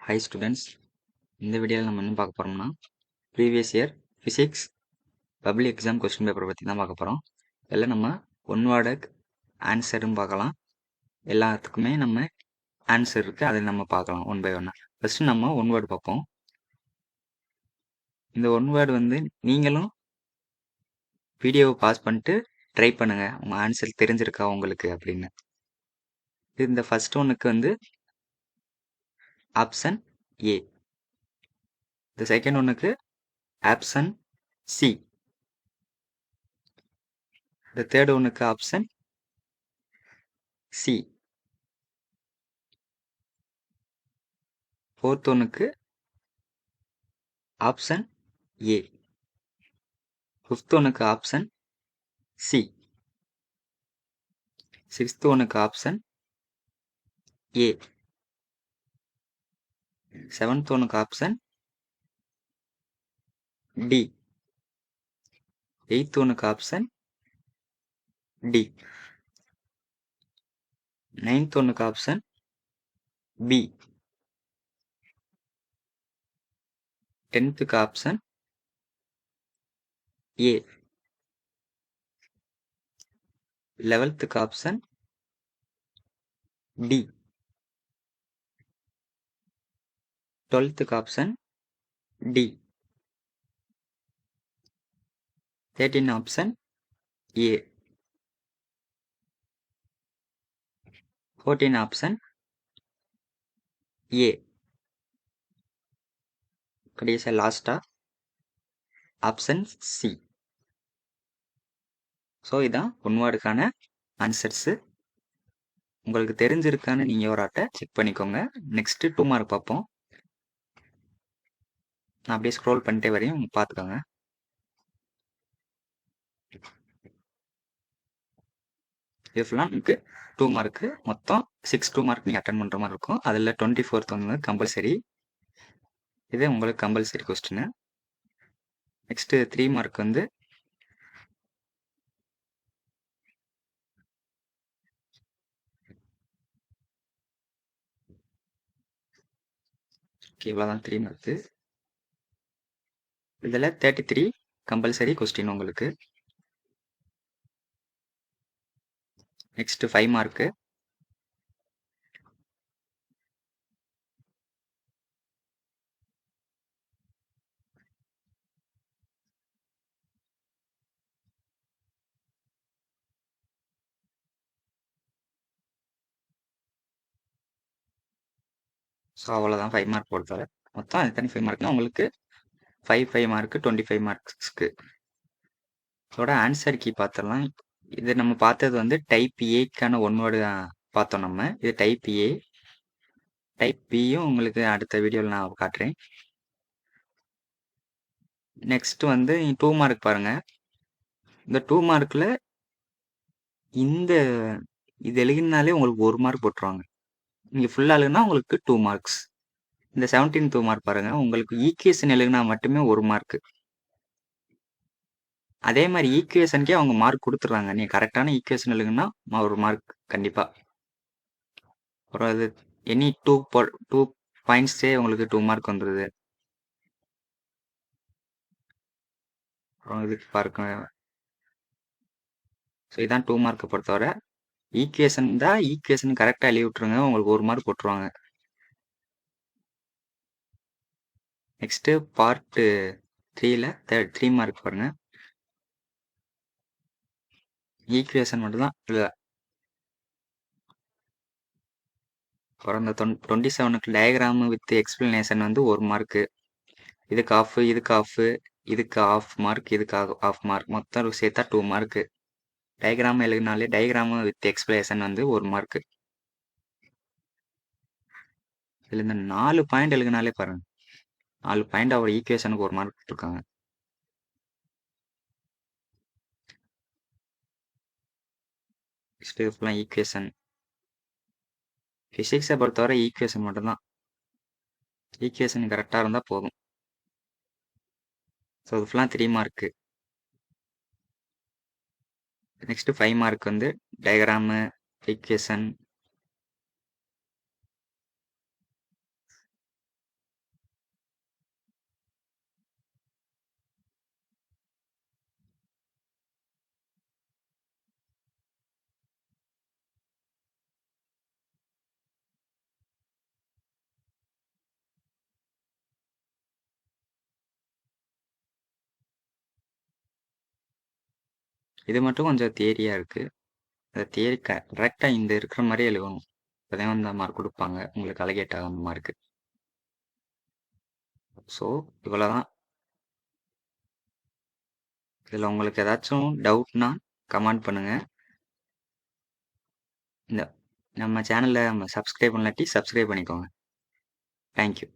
High students, இந்த வீடியோவில் நம்ம என்ன பார்க்க போகிறோம்னா previous year physics public exam question பேப்பரை பற்றி தான் பார்க்க போகிறோம். இதில் நம்ம ஒன் வேர்டு ஆன்சரும் பார்க்கலாம். எல்லாத்துக்குமே நம்ம ஆன்சர் இருக்குது, அதை நம்ம பார்க்கலாம் ஒன் பை ஒன்னாக. ஃபஸ்ட்டு நம்ம ஒன் வேர்டு பார்ப்போம். இந்த ஒன் வேர்டு வந்து நீங்களும் வீடியோவை பாஸ் பண்ணிட்டு ட்ரை பண்ணுங்கள், உங்கள் ஆன்சர் தெரிஞ்சிருக்கா உங்களுக்கு அப்படின்னு. இந்த ஃபஸ்ட் ஒன்றுக்கு வந்து ஆப்ஷன் ஏ. இந்த செகண்ட் ஒன்றுக்கு ஆப்ஷன் சி. இந்த தேர்ட் ஒன்றுக்கு ஆப்ஷன் சி. ஃபோர்த் ஒன்றுக்கு ஆப்ஷன் ஏ. ஃபிஃப்த் ஒன்றுக்கு ஆப்ஷன் சி. சிக்ஸ்த் ஒன்றுக்கு ஆப்ஷன் ஏ. செவன்த் ஒன்றுக்கு ஆப்ஷன் டி. எயித் ஒன்றுக்கு ஆப்ஷன் டி. நைன்த் ஒன்றுக்கு ஆப்ஷன் பி. டென்த்துக்கு option A. 11th option D. 12th option D. 13 option A. 14 option A. கடைசியாக லாஸ்ட்டாக option C. So இதான் one வேர்டுக்கான ஆன்சர்ஸு. உங்களுக்கு தெரிஞ்சிருக்கான்னு நீங்கள் ஒரு ஆட்டை செக் பண்ணிக்கோங்க. நெக்ஸ்ட்டு 2 மார்க் பார்ப்போம். நான் அப்படியே ஸ்க்ரோல் பண்ணிட்டே வரையும் பார்த்துக்கோங்க. இது ஃபுல்லாக நமக்கு 2 மார்க்கு, மொத்தம் 6 2 மார்க் நீங்கள் அட்டன் பண்ணுற மாதிரி இருக்கும். அதில் 24th வந்து கம்பல்சரி. இது உங்களுக்கு கம்பல்சரி கொஸ்டின். நெக்ஸ்ட்டு 3 மார்க் வந்து இவ்வளோதான் 3 மார்க்கு. இதில் 33 கம்பல்சரி கொஸ்டின் உங்களுக்கு. Next 5 mark. ஸோ அவ்வளோதான் 5 மார்க் பொறுத்தவரை. மொத்தம் எத்தனை 5 மார்க்னா உங்களுக்கு 5 மார்க்கு 25 மார்க்ஸ்க்கு. இதோட ஆன்சர் கீ பார்த்துடலாம். இது நம்ம பார்த்தது வந்து டைப் ஏக்கான ஒன் வேர்டு பார்த்தோம் நம்ம. இது டைப் ஏ. டைப் பியும் உங்களுக்கு அடுத்த வீடியோவில் நான் காட்டுறேன். நெக்ஸ்ட் வந்து 2 மார்க் பாருங்க. இந்த 2 மார்க்கில் இந்த இது எழுதினாலே உங்களுக்கு 1 மார்க் போட்டுருவாங்க. நீங்கள் ஃபுல்லாக எழுதுனா உங்களுக்கு 2 மார்க்ஸ். இந்த 17 2 மார்க் பாருங்க, உங்களுக்கு ஈக்குவேஷன் எழுதுனா மட்டுமே 1 மார்க்கு. அதே மாதிரி ஈக்குவேஷனுக்கே அவங்க மார்க் கொடுத்துட்றாங்க. நீங்கள் கரெக்டான ஈக்குவேஷன் எழுதுனா 1 மார்க் கண்டிப்பாக. அப்புறம் அது எனி 2 பாயிண்ட்ஸே உங்களுக்கு 2 மார்க் வந்துடுது. அப்புறம் இதுக்கு பாருங்க. ஸோ இதான் 2 மார்க்கை பொறுத்தவரை. ஈக்குவேஷன் தான், ஈக்குவேஷன் கரெக்டாக எழுதி விட்ருங்க, உங்களுக்கு 1 மார்க் போட்டுருவாங்க. நெக்ஸ்ட்டு பார்ட்டு 3ல் 3 மார்க் பாருங்க. ஈக்குவேஷன் மட்டும்தான் இல்லை. அப்புறம் இந்த 27க்கு டயக்ராமு வித் எக்ஸ்பிளனேஷன் வந்து 1 மார்க்கு. இதுக்கு ஆஃப், இதுக்கு ஆஃப், இதுக்கு ஆஃப் மார்க், இதுக்கு ஆஃப் மார்க், மொத்தம் சேர்த்தா 2 மார்க்கு. டயக்ராம் எழுதினாலே டயக்ராமு வித் எக்ஸ்பிளனேஷன் வந்து 1 மார்க்கு. இதில் இந்த 4 பாயிண்ட் எழுதினாலே பாருங்க, 4 பாயிண்ட் அவர் ஈக்குவேஷனுக்கு 1 மார்க் கொடுத்துருக்காங்க. நெக்ஸ்ட்டு ஃபுல்லாக ஈக்குவேஷன். ஃபிசிக்ஸை பொறுத்தவரை ஈக்குவேஷன் மட்டும்தான். ஈக்குவேஷன் கரெக்டாக இருந்தால் போதும். ஸோ இது ஃபுல்லாக 3 மார்க்கு. நெக்ஸ்ட்டு 5 மார்க் வந்து டயக்ராமு, ஈக்குவேஷன். இது மட்டும் கொஞ்சம் தியரியா இருக்கு. அந்த தியரி கரெக்டா இந்த இருக்கிற மாரியே எழுதணும். அப்பதான் அந்த மார்க் குடுப்பாங்க. உங்களுக்கு அலோகேட் ஆகாம மார்க்கு. ஸோ, இவ்வளோதான். இதில உங்களுக்கு ஏதாச்சும் டவுட்னா கமெண்ட் பண்ணுங்க. இந்த நம்ம சேனல சப்ஸ்கிரைப் பண்ணலாட்டி சப்ஸ்கிரைப் பண்ணிக்கோங்க. Thank you.